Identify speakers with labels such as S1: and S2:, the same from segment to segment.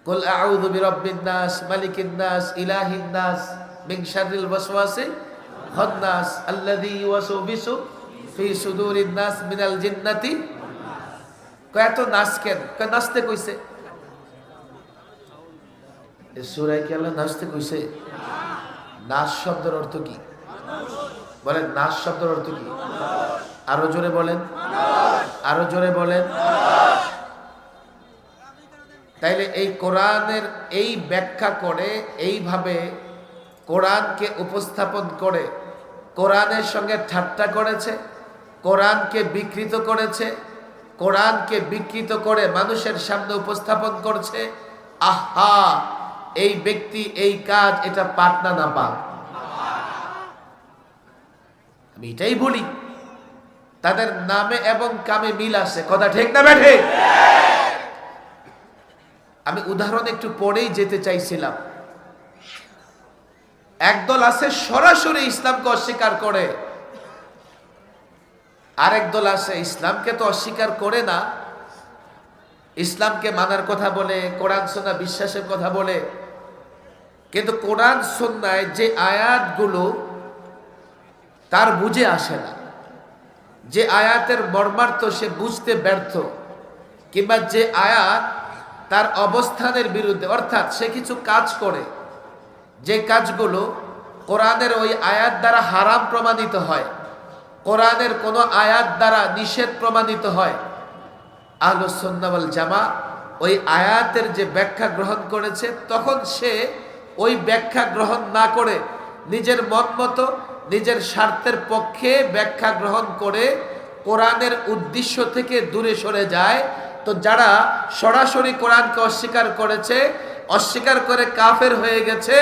S1: কুল আউযু বিরাব্বিন নাস মালিকিন নাস ইলাহিন নাস মিন শাররিল ওয়াসওয়াসিল খান্নাস আল্লাযী ইউওয়াসবিসু ফি সুদুরিন নাস মিনাল জিন্নাতি। কত নাস কেন? নাচতে কইছে এই সূরায় কি আল্লাহ নাচতে কইছে? নাস শব্দের অর্থ কি বলেন? নাস শব্দের অর্থ কি? আরো জোরে বলেন, আরো জোরে বলেন। তাইলে এই কোরআনের এই ব্যাখ্যা করে, এইভাবে কোরআনকে উপস্থাপন করে কোরআনের সঙ্গে ঠাট্টা করেছে, কোরআনকে বিকৃত করেছে, কোরআনকে বিকৃত করে মানুষের সামনে উপস্থাপন করছে। আহা, এই ব্যক্তি এই কাজ, এটা পাক না না পাক? আমি এটাই বলি, তাদের নামে এবং কামে মিল আছে। কথা ঠিক না বেঠে? আমি উদাহরণ একটু পরেই যেতে চাইছিলাম। একদল আছে সরাসরি ইসলামকে অস্বীকার করে, আরেক দল আছে ইসলামকে তো অস্বীকার করে না, ইসলামকে মানার কথা বলে, কোরআন সুন্নাহ বিশ্বাসের কথা বলে, কিন্তু কোরআন সুন্নাহয় যে আয়াতগুলো তার বুঝে আসে না, যে আয়াতের মর্মার্থ সে বুঝতে ব্যর্থ, কিংবা যে আয়াত তার অবস্থানের বিরুদ্ধে, অর্থাৎ সে কিছু কাজ করে যে কাজগুলো কোরআনের ওই আয়াত দ্বারা হারাম প্রমাণিত হয়, কোরআনের কোনো আয়াত দ্বারা নিষেধ প্রমাণিত হয়, আহলুস সুন্নাহ ওয়াল জামাত ওই আয়াতের যে ব্যাখ্যা গ্রহণ করেছে, তখন সে ওই ব্যাখ্যা গ্রহণ না করে নিজের মত মতো, নিজের স্বার্থের পক্ষে ব্যাখ্যা গ্রহণ করে কোরআনের উদ্দেশ্য থেকে দূরে সরে যায়। তো যারা সরাসরি কোরআনকে অস্বীকার করেছে, অস্বীকার করে কাফের হয়ে গেছে,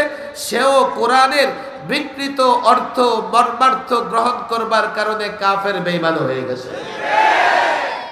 S1: সেও কোরআনের বিকৃত অর্থ মর্মার্থ গ্রহণ করবার কারণে কাফের বেঈমান হয়ে গেছে।